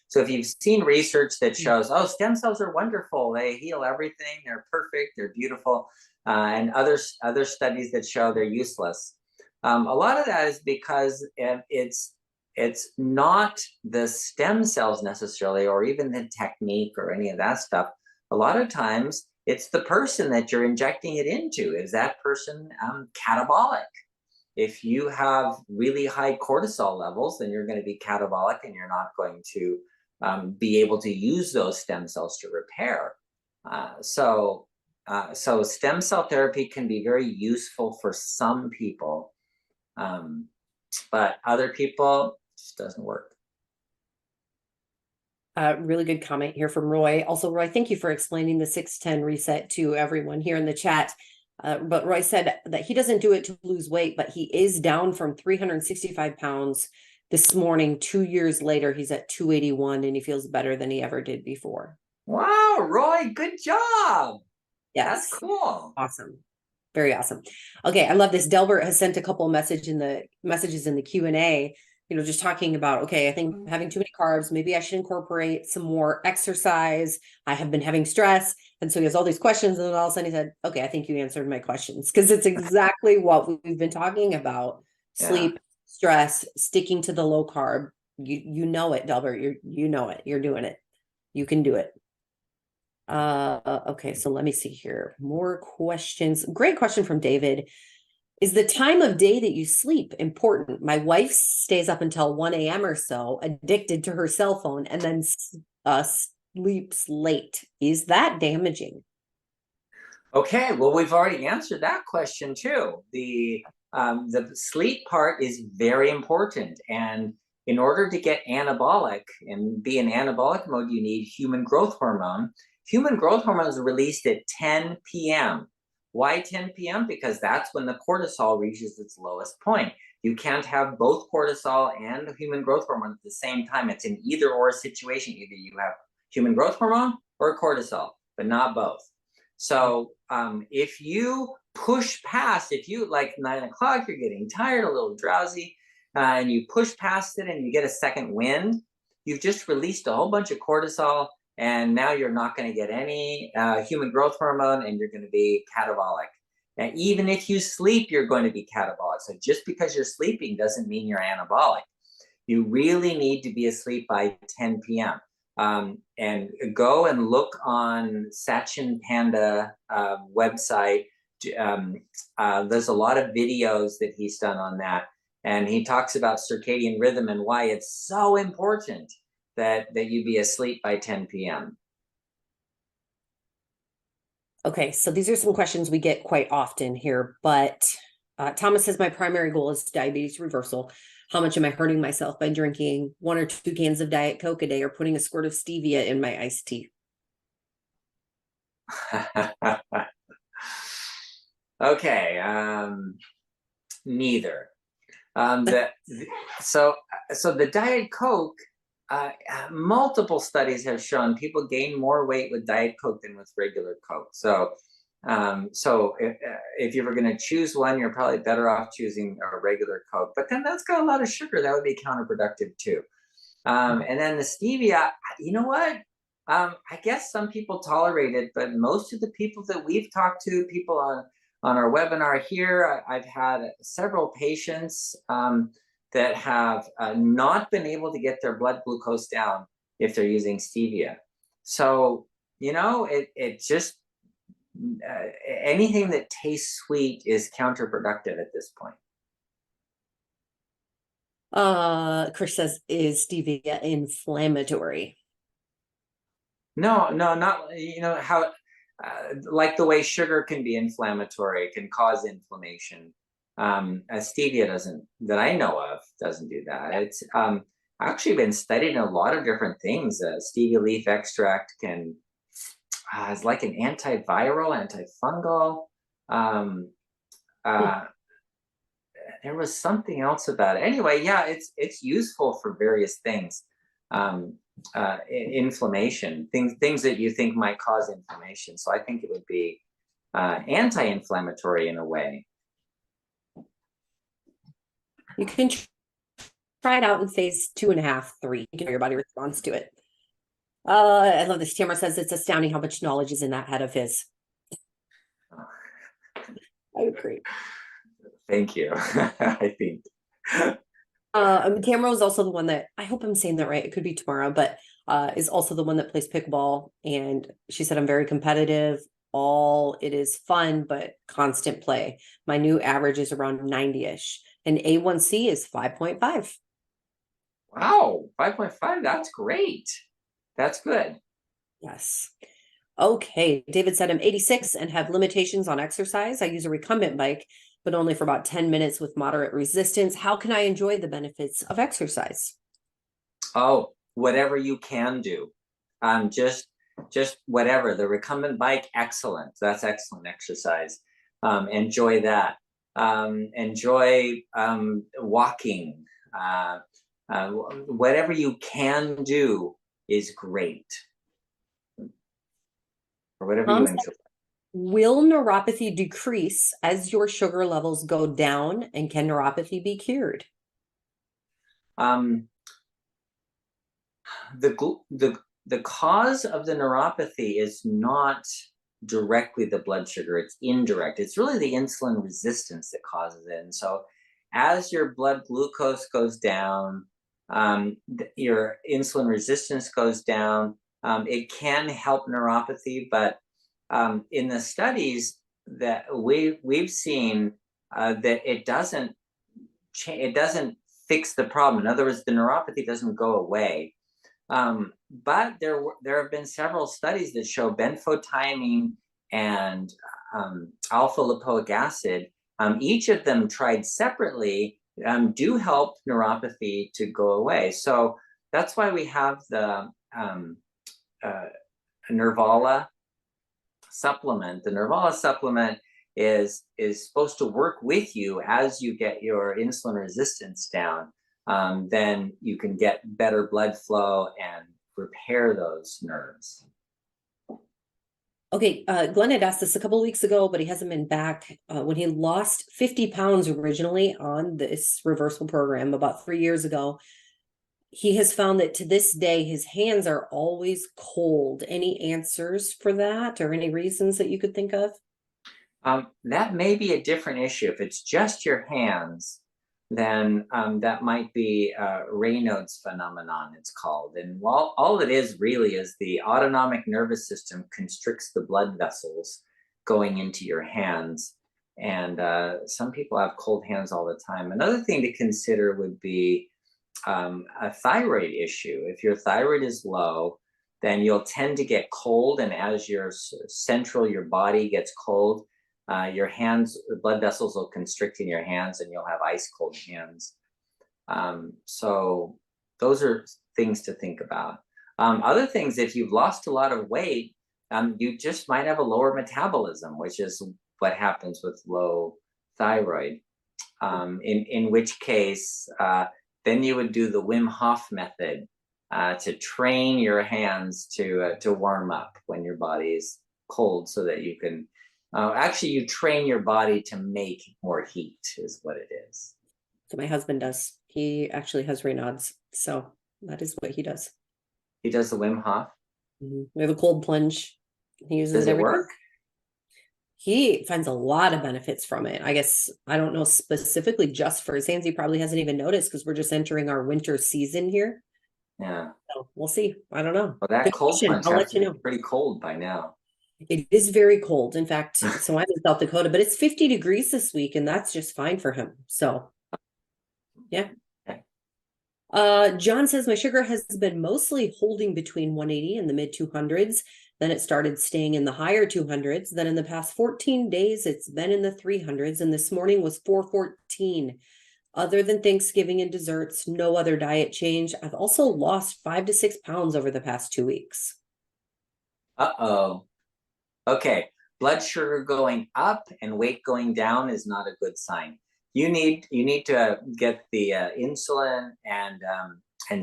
So if you've seen research that shows, oh, stem cells are wonderful, they heal everything, they're perfect, they're beautiful, and other studies that show they're useless, a lot of that is because it's not the stem cells necessarily, or even the technique or any of that stuff. A lot of times it's the person that you're injecting it into. Is that person catabolic? If you have really high cortisol levels, then you're going to be catabolic, and you're not going to be able to use those stem cells to repair. So stem cell therapy can be very useful for some people, but other people, it just doesn't work. Really good comment here from Roy. Also, Roy, thank you for explaining the 6-10 reset to everyone here in the chat. But Roy said that he doesn't do it to lose weight, but he is down from 365 pounds this morning. 2 years later, he's at 281, and he feels better than he ever did before. Wow, Roy, good job. Yes. That's cool. Awesome. Very awesome. Okay, I love this. Delbert has sent a couple of messages in the Q&A, just talking about, okay, I think I'm having too many carbs. Maybe I should incorporate some more exercise. I have been having stress. And so he has all these questions. And then all of a sudden he said, okay, I think you answered my questions, because it's exactly what we've been talking about. Sleep, stress, sticking to the low carb. You know it, Delbert. You know it. You're doing it. You can do it. Okay, so let me see here. More questions. Great question from David. Is the time of day that you sleep important? My wife stays up until 1 a.m. or so, addicted to her cell phone, and then sleeps late. Is that damaging? Okay, well, we've already answered that question too. The sleep part is very important, and in order to get anabolic and be in anabolic mode, you need human growth hormone. Human growth hormone is released at 10 p.m. Why 10 p.m.? Because that's when the cortisol reaches its lowest point. You can't have both cortisol and human growth hormone at the same time. It's an either or situation. Either you have human growth hormone or cortisol, but not both. So if you push past, if you like 9 o'clock, you're getting tired, a little drowsy, and you push past it and you get a second wind, you've just released a whole bunch of cortisol, and now you're not going to get any human growth hormone, and you're going to be catabolic. And even if you sleep, you're going to be catabolic. So just because you're sleeping doesn't mean you're anabolic. You really need to be asleep by 10 p.m. And go and look on Sachin Panda website. There's a lot of videos that he's done on that. And he talks about circadian rhythm and why it's so important that you be asleep by 10 p.m. Okay, so these are some questions we get quite often here, but Thomas says, my primary goal is diabetes reversal. How much am I hurting myself by drinking 1 or 2 cans of Diet Coke a day, or putting a squirt of stevia in my iced tea? Okay, neither. So the Diet Coke, multiple studies have shown people gain more weight with Diet Coke than with regular Coke. So if you were going to choose one, you're probably better off choosing a regular Coke. But then that's got a lot of sugar. That would be counterproductive too. And then the stevia, you know what? I guess some people tolerate it, but most of the people that we've talked to, people on our webinar here, I've had several patients that have not been able to get their blood glucose down if they're using stevia. So, it just, anything that tastes sweet is counterproductive at this point. Chris says, is stevia inflammatory? No, not, how, like the way sugar can be inflammatory, it can cause inflammation. Stevia doesn't, that I know of, doesn't do that. It's actually been studied in a lot of different things. Stevia leaf extract can, it's like an antiviral, antifungal. there was something else about it. Anyway, yeah, it's useful for various things. Inflammation, things that you think might cause inflammation. So I think it would be anti-inflammatory in a way. You can try it out in phase 2.5, 3. You can your body responds to it. I love this. Tamara says it's astounding how much knowledge is in that head of his. I agree. Thank you. I think. Tamara was also the one that, I hope I'm saying that right, it could be tomorrow, but is also the one that plays pickleball. And she said, I'm very competitive. It is fun, but constant play. My new average is around 90-ish. And A1C is 5.5. Wow, 5.5. That's great. That's good. Yes. Okay. David said, I'm 86 and have limitations on exercise. I use a recumbent bike, but only for about 10 minutes with moderate resistance. How can I enjoy the benefits of exercise? Oh, whatever you can do. Just whatever. The recumbent bike, excellent. That's excellent exercise. Enjoy that. Enjoy walking. Whatever you can do is great. Or whatever you enjoy. Will neuropathy decrease as your sugar levels go down, and can neuropathy be cured? The cause of the neuropathy is not directly the blood sugar, it's indirect. It's really the insulin resistance that causes it. And so as your blood glucose goes down, your insulin resistance goes down, it can help neuropathy, but in the studies that we've seen, that it doesn't fix the problem. In other words, the neuropathy doesn't go away. But there have been several studies that show benfotiamine and alpha lipoic acid, each of them tried separately, do help neuropathy to go away. So that's why we have the Nervala supplement. The Nervala supplement is supposed to work with you as you get your insulin resistance down. Then you can get better blood flow and repair those nerves. Okay, Glenn had asked this a couple of weeks ago, but he hasn't been back. When he lost 50 pounds originally on this reversal program about 3 years ago, he has found that to this day, his hands are always cold. Any answers for that, or any reasons that you could think of? That may be a different issue. If it's just your hands, then that might be Raynaud's phenomenon, it's called. And all it is really is the autonomic nervous system constricts the blood vessels going into your hands. And some people have cold hands all the time. Another thing to consider would be a thyroid issue. If your thyroid is low, then you'll tend to get cold. And as your body gets cold, your hands, the blood vessels will constrict in your hands and you'll have ice cold hands. So those are things to think about. Other things, if you've lost a lot of weight, you just might have a lower metabolism, which is what happens with low thyroid. In which case, then you would do the Wim Hof method to train your hands to warm up when your body is cold, so that you can actually, you train your body to make more heat, is what it is. So my husband does. He actually has Raynaud's, so that is what he does. He does the Wim Hof? Mm-hmm. We have a cold plunge. He uses Does it work? He finds a lot of benefits from it. I guess, I don't know specifically just for his hands. He probably hasn't even noticed because we're just entering our winter season here. Yeah. So we'll see. I don't know. Well, that cold plunge I'll has let to you know. be pretty cold by now. It is very cold. In fact, so I'm in South Dakota, but it's 50 degrees this week, and that's just fine for him. So, yeah. John says my sugar has been mostly holding between 180 and the mid 200s. Then it started staying in the higher 200s. Then in the past 14 days, it's been in the 300s, and this morning was 414. Other than Thanksgiving and desserts, no other diet change. I've also lost 5 to 6 pounds over the past 2 weeks. Uh-oh. Okay, blood sugar going up and weight going down is not a good sign. you need to get the insulin and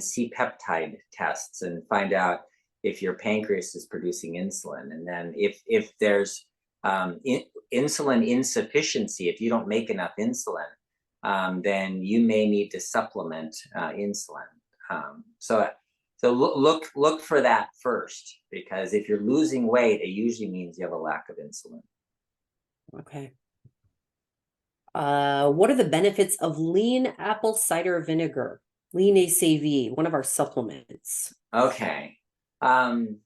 C-peptide tests and find out if your pancreas is producing insulin. And then if there's insulin insufficiency, if you don't make enough insulin, then you may need to supplement insulin. So look for that first, because if you're losing weight, it usually means you have a lack of insulin. Okay. What are the benefits of lean apple cider vinegar? Lean ACV, one of our supplements. Okay. Apple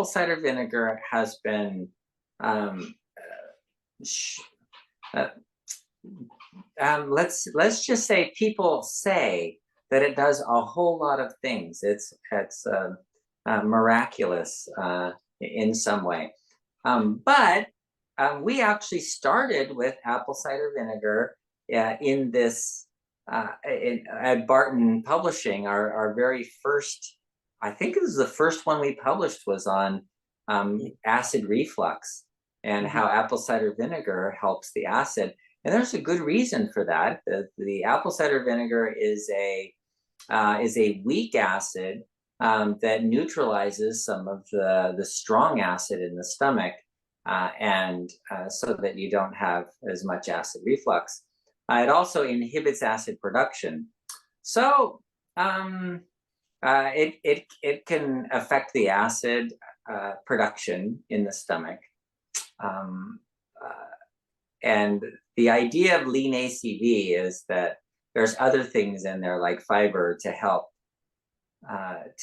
cider vinegar has been let's just say people say that it does a whole lot of things. It's miraculous in some way. But we actually started with apple cider vinegar in this at Barton Publishing. Our very first, I think it was the first one we published, was on acid reflux and how apple cider vinegar helps the acid. And there's a good reason for that. The apple cider vinegar is a weak acid that neutralizes some of the strong acid in the stomach, and so that you don't have as much acid reflux. It also inhibits acid production. So it can affect the acid production in the stomach. And the idea of lean ACV is that there's other things in there like fiber to help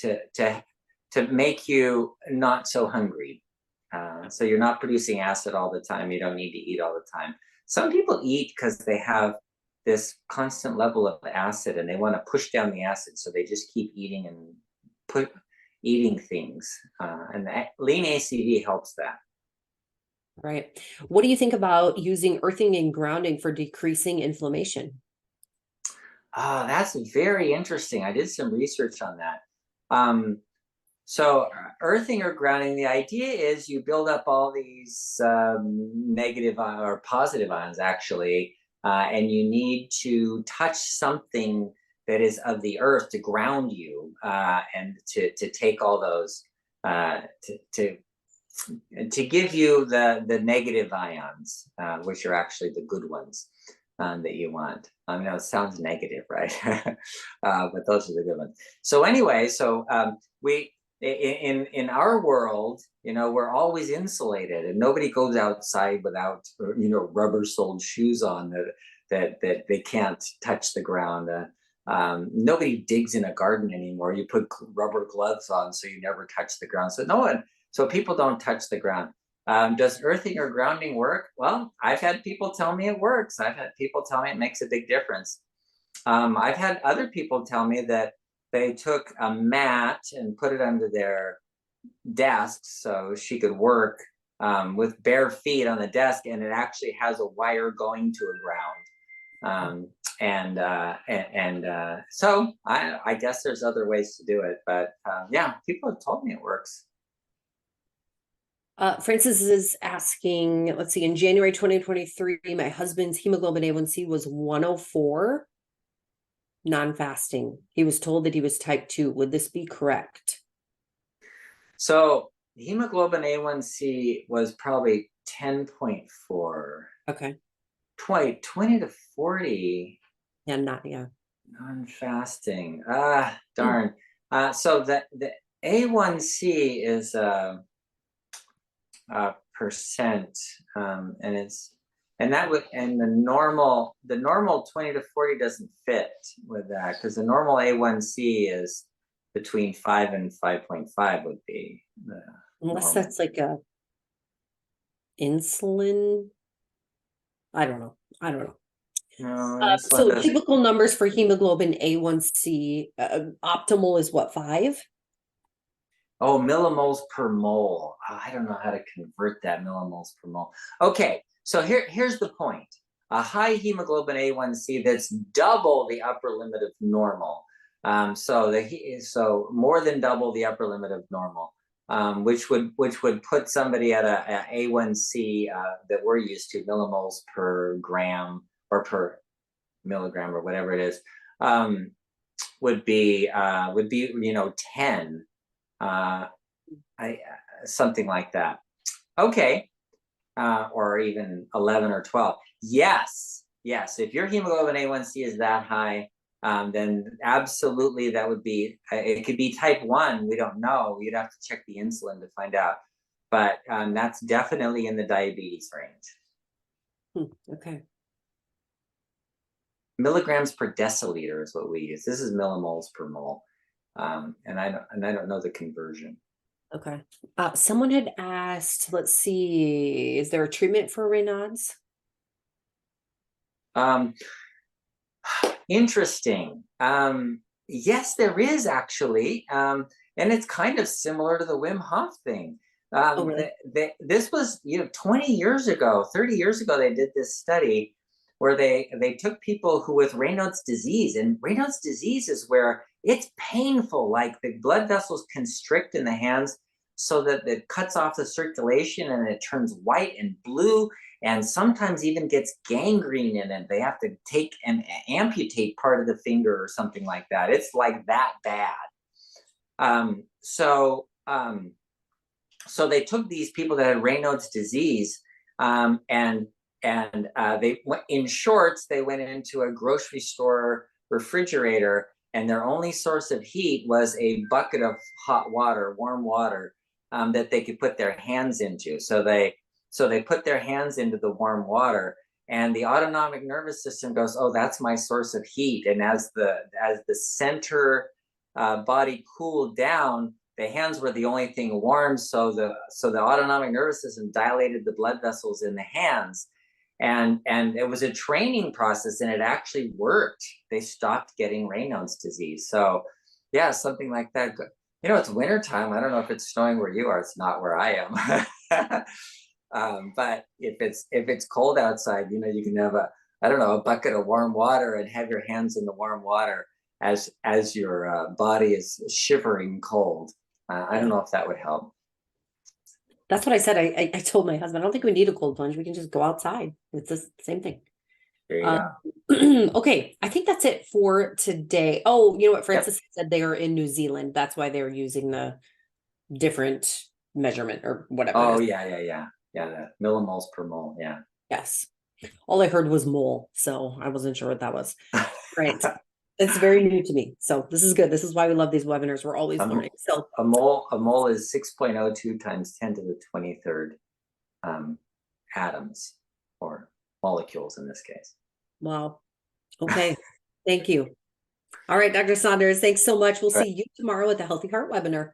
to make you not so hungry. So you're not producing acid all the time. You don't need to eat all the time. Some people eat because they have this constant level of acid and they want to push down the acid, so they just keep eating and eating things. And the lean ACV helps that. Right. What do you think about using earthing and grounding for decreasing inflammation? That's very interesting. I did some research on that. So earthing or grounding, the idea is you build up all these negative or positive ions, actually, and you need to touch something that is of the earth to ground you, and to take all those, to give you the negative ions, which are actually the good ones that you want. I know it sounds negative, right? But those are the good ones. So anyway, we in our world, we're always insulated, and nobody goes outside without rubber-soled shoes on that they can't touch the ground. Nobody digs in a garden anymore. You put rubber gloves on so you never touch the ground. So people don't touch the ground. Does earthing or grounding work? Well, I've had people tell me it works. I've had people tell me it makes a big difference. I've had other people tell me that they took a mat and put it under their desk so she could work with bare feet on the desk, and it actually has a wire going to a ground. So I guess there's other ways to do it, but yeah, people have told me it works. Francis is asking, let's see, in January 2023, my husband's hemoglobin A1C was 104, non-fasting. He was told that he was type 2. Would this be correct? So hemoglobin A1C was probably 10.4. Okay. 20 to 40. Yeah, Non-fasting. Darn. So the A1C is percent, and the normal 20 to 40 doesn't fit with that, because the normal A1C is between 5 and 5.5 would be unless that's like a insulin. I don't know. No, so typical numbers for hemoglobin A1C, optimal is what, 5? Oh, millimoles per mole. Oh, I don't know how to convert that, millimoles per mole. Okay, so here's the point. A high hemoglobin A1C that's double the upper limit of normal. So more than double the upper limit of normal which would put somebody at a A1C that we're used to, millimoles per gram or per milligram or whatever it is, would be 10, something like that. Okay, or even 11 or 12. Yes. If your hemoglobin A1C is that high, then absolutely that would be. It could be type 1. We don't know. You'd have to check the insulin to find out. But that's definitely in the diabetes range. Okay. Milligrams per deciliter is what we use. This is millimoles per mole, and I don't know the conversion. Okay. Someone had asked, let's see, is there a treatment for Raynaud's? Interesting. Yes, there is actually, and it's kind of similar to the Wim Hof thing. Really? This was 20 years ago, 30 years ago, they did this study where they took people who with Raynaud's disease, and Raynaud's disease is where it's painful, like the blood vessels constrict in the hands so that it cuts off the circulation and it turns white and blue, and sometimes even gets gangrene in it. They have to take and amputate part of the finger or something like that. It's like that bad. So they took these people that had Raynaud's disease, and they went in shorts. They went into a grocery store refrigerator, and their only source of heat was a bucket of hot water, warm water, that they could put their hands into. So they put their hands into the warm water, and the autonomic nervous system goes, "Oh, that's my source of heat." And as the center body cooled down, the hands were the only thing warm. So the autonomic nervous system dilated the blood vessels in the hands, and it was a training process, and it actually worked. They stopped getting Raynaud's disease. So yeah, something like that. It's wintertime. I don't know if it's snowing where you are. It's not where I am. But if it's cold outside, you can have a bucket of warm water and have your hands in the warm water as your body is shivering cold. I don't know if that would help. That's what I said. I told my husband, I don't think we need a cold plunge. We can just go outside. It's the same thing. There you go. Okay, I think that's it for today. Oh, you know what? Francis said they are in New Zealand. That's why they're using the different measurement or whatever. Oh, yeah. The millimoles per mole. Yeah. Yes. All I heard was mole, so I wasn't sure what that was. Right. It's very new to me. So this is good. This is why we love these webinars. We're always learning. So a mole is 6.02 times 10 to the 23rd atoms, or molecules in this case. Wow. Okay. Thank you. All right, Dr. Saunders, thanks so much. We'll see you tomorrow at the Healthy Heart webinar.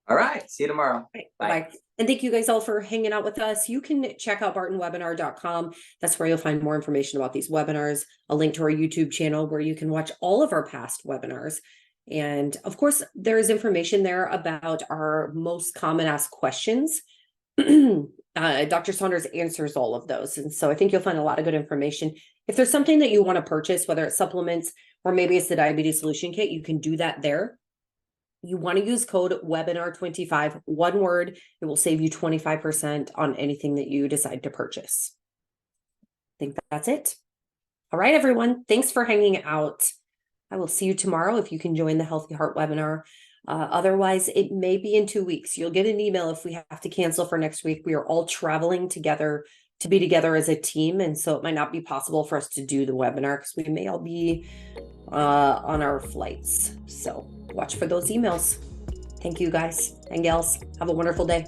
All right. See you tomorrow. Right, bye. And thank you guys all for hanging out with us. You can check out bartonwebinar.com. That's where you'll find more information about these webinars, a link to our YouTube channel where you can watch all of our past webinars. And of course, there is information there about our most common asked questions. Dr. Saunders answers all of those. And so I think you'll find a lot of good information. If there's something that you want to purchase, whether it's supplements or maybe it's the diabetes solution kit, you can do that there. You want to use code webinar25, one word. It will save you 25% on anything that you decide to purchase. I think that's it. All right, everyone. Thanks for hanging out. I will see you tomorrow if you can join the Healthy Heart webinar. Otherwise, it may be in 2 weeks. You'll get an email if we have to cancel for next week. We are all traveling together to be together as a team. And so it might not be possible for us to do the webinar because we may all be on our flights. So watch for those emails. Thank you guys and gals. Have a wonderful day.